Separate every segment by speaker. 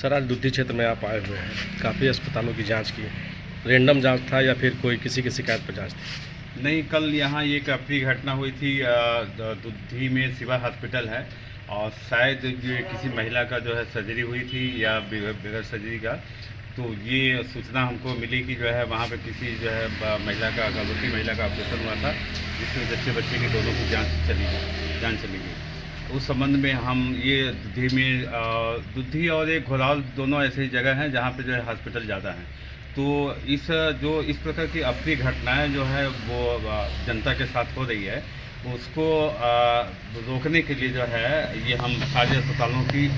Speaker 1: Sir आज दुद्धि क्षेत्र में आप आए हुए हैं, काफ़ी अस्पतालों की जांच की, रैंडम जांच था या फिर कोई किसी की शिकायत पर जांच थी?
Speaker 2: नहीं, कल यहाँ एक अप्रिय घटना हुई थी। दुद्धि में सिवा हॉस्पिटल है और शायद जो किसी महिला का जो है सर्जरी हुई थी या बगैर सर्जरी का, तो ये सूचना हमको मिली कि जो है वहाँ पे किसी जो है महिला का, गर्भवती महिला का ऑपरेशन हुआ था, जिसमें बच्चे की दोनों की जान चली गई। उस संबंध में हम ये दुद्धि और एक घोरावल दोनों ऐसी जगह हैं जहाँ पे जो है हॉस्पिटल ज़्यादा हैं। तो इस प्रकार की अप्रिय घटनाएं जो है वो जनता के साथ हो रही है, उसको रोकने के लिए जो है ये हम सारे अस्पतालों की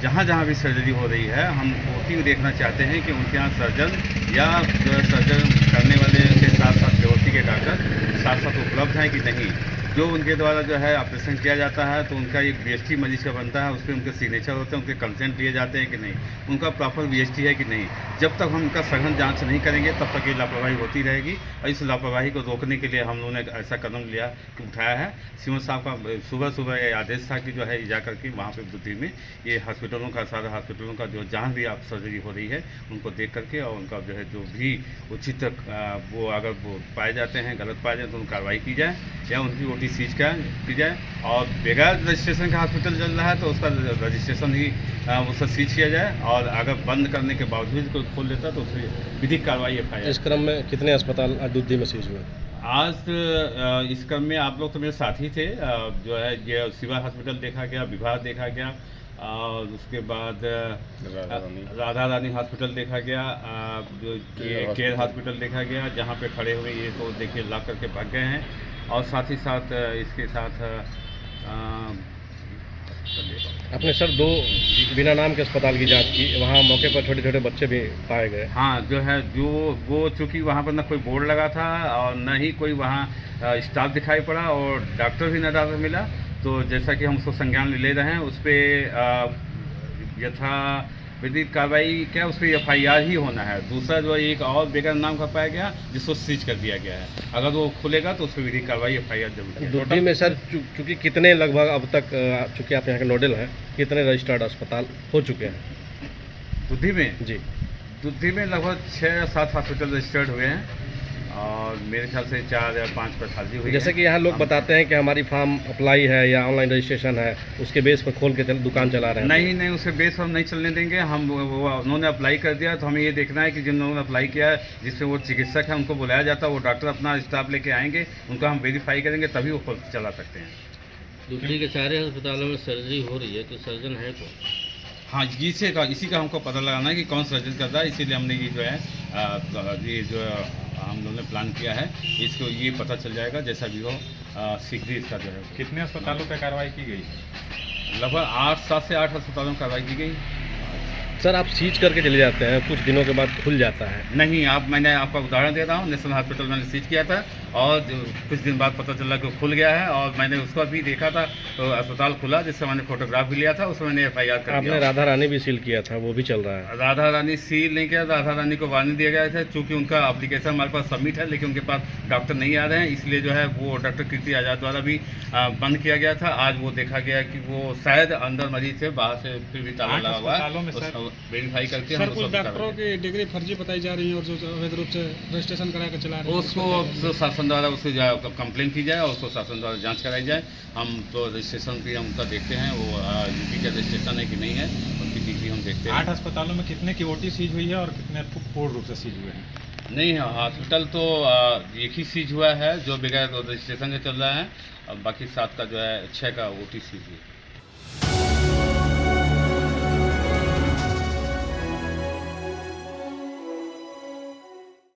Speaker 2: जहाँ जहाँ भी सर्जरी हो रही है, हम वो देखना चाहते हैं कि उनके यहाँ सर्जन या जो है सर्जन करने वाले के साथ साथ बेहोशी के डॉक्टर साथ साथ उपलब्ध हैं कि नहीं। जो उनके द्वारा जो है ऑपरेशन किया जाता है तो उनका एक बीएसटी मरीज का बनता है, उस पर उनके सिग्नेचर होते हैं, उनके कंसेंट लिए जाते हैं कि नहीं, उनका प्रॉपर बीएसटी है कि नहीं। जब तक हम उनका सघन जांच नहीं करेंगे तब तक ये लापरवाही होती रहेगी और इस लापरवाही को रोकने के लिए हम लोगों ने ऐसा कदम उठाया है। सीएम साहब का सुबह ये आदेश था कि जो है जा करके वहाँ पर दुद्धि में ये हॉस्पिटलों का, सारे हॉस्पिटलों का जो जहाँ भी आप सर्जरी हो रही है उनको देख करके और उनका जो है जो भी उचित वो अगर वो पाए जाते हैं, गलत पाए जाए तो उन कार्रवाई की जाए या उनकी सीज की जाए। और बगैर रजिस्ट्रेशन का हॉस्पिटल चल रहा है तो उसका रजिस्ट्रेशन ही उसका सीज किया जाए और अगर बंद करने के बावजूद कोई खोल देता तो उसकी विधिक कार्रवाई एफआईआर।
Speaker 1: इस क्रम में कितने अस्पताल दुद्धि में सीज हुए?
Speaker 2: आज इस क्रम में आप लोग तो मेरे साथी थे। जो है ये सिवा हॉस्पिटल देखा गया, विभाग देखा गया और उसके बाद राधा रानी हॉस्पिटल देखा गया, जो केयर हॉस्पिटल देखा गया, जहाँ पे खड़े हुए ये तो देखिए ला करके भाग गए हैं। और साथ ही साथ इसके साथ
Speaker 1: आपने सर 2 बिना नाम के अस्पताल की जांच की, वहाँ मौके पर छोटे छोटे बच्चे भी पाए गए।
Speaker 2: हाँ, जो है वो चूँकि वहाँ पर ना कोई बोर्ड लगा था और न ही कोई वहाँ स्टाफ दिखाई पड़ा और डॉक्टर भी न ज़्यादा मिला, तो जैसा कि हम उसको संज्ञान ले रहे हैं उस पर यथा विधिक कार्रवाई क्या उस पर एफआईआर ही होना है। दूसरा जो एक और बेगर नाम का पाया गया जिसको सीज कर दिया गया है, अगर वो खुलेगा तो उस पर विधिक कार्रवाई एफआईआर जरूर।
Speaker 1: दुद्धि में सर चूँकि कितने लगभग अब तक, चूँकि आप यहाँ के नोडल हैं, कितने रजिस्टर्ड अस्पताल हो चुके हैं
Speaker 2: दुद्धि में?
Speaker 1: जी,
Speaker 2: दुद्धि में लगभग 6 या 7 हॉस्पिटल रजिस्टर्ड हुए हैं और मेरे ख्याल से 4 या 5 पर खाली हुई है।
Speaker 1: जैसे कि यहाँ लोग बताते हैं कि हमारी फार्म अप्लाई है या ऑनलाइन रजिस्ट्रेशन है, उसके बेस पर खोल के दुकान चला रहे हैं।
Speaker 2: नहीं, उसके बेस पर हम नहीं चलने देंगे। हम उन्होंने अप्लाई कर दिया तो हमें ये देखना है कि जिन लोगों ने अप्लाई किया है, जिससे वो चिकित्सक है उनको बुलाया जाता है, वो डॉक्टर अपना स्टाफ लेके आएंगे, उनका हम वेरीफाई करेंगे तभी वो खोल चला सकते हैं।
Speaker 1: दुद्धि के सारे अस्पतालों में सर्जरी हो रही है, तो सर्जन है कौन?
Speaker 2: हाँ, इसी का हमको पता लगाना है कि कौन सर्जन कर रहा है, इसीलिए हमने ये जो है ये जो हम लोगों ने प्लान किया है, इसको ये पता चल जाएगा जैसा भी हो शीघ्र ही इसका जो है।
Speaker 3: कितने अस्पतालों पर कार्रवाई की गई?
Speaker 2: लगभग 7 से 8 अस्पतालों में कार्रवाई की गई।
Speaker 1: सर आप सीज करके चले जाते हैं, कुछ दिनों के बाद खुल जाता है?
Speaker 2: नहीं, मैंने आपका उदाहरण दे रहा हूँ, नेशनल हॉस्पिटल मैंने सीज किया था और कुछ दिन बाद पता चला कि खुल गया है और मैंने उसको भी देखा था तो अस्पताल खुला, जिससे मैंने फोटोग्राफ भी लिया था, उसमें मैंने एफआईआर कर दिया।
Speaker 1: आपने राधा रानी भी सील किया था, वो भी चल रहा है?
Speaker 2: राधा रानी सील नहीं किया, राधा रानी को वार्निंग दिया गया था चूँकि उनका एप्लीकेशन हमारे पास सबमिट है लेकिन उनके पास डॉक्टर नहीं आ रहे हैं, इसलिए जो है वो डॉक्टर कीर्ति आज़ाद द्वारा भी बंद किया गया था। आज वो देखा गया कि वो शायद अंदर मरीज से बाहर से फिर भी ताला लगा हुआ है, वेरीफाई करके
Speaker 4: सर कुछ डॉक्टरों की डिग्री फर्जी बताई जा रही है और जो अवैध रूप से रजिस्ट्रेशन करा कर चला रहे हैं,
Speaker 2: उसको शासन द्वारा उसको कंप्लेन की जाए और उसको शासन द्वारा जांच कराई जाए। हम तो रजिस्ट्रेशन भी हम उनका देखते हैं, वो यूपी का रजिस्ट्रेशन है कि नहीं है, उनकी डिग्री हम देखते हैं।
Speaker 3: 8 अस्पतालों में कितने की ओटी सीज हुई है और कितने पूर्ण रूप से सीज हुए हैं?
Speaker 2: नहीं, हॉस्पिटल तो एक ही सीज हुआ है जो बगैर रजिस्ट्रेशन के चल रहा है, और बाकी 7 का जो है 6 का ओटी सीज हुई।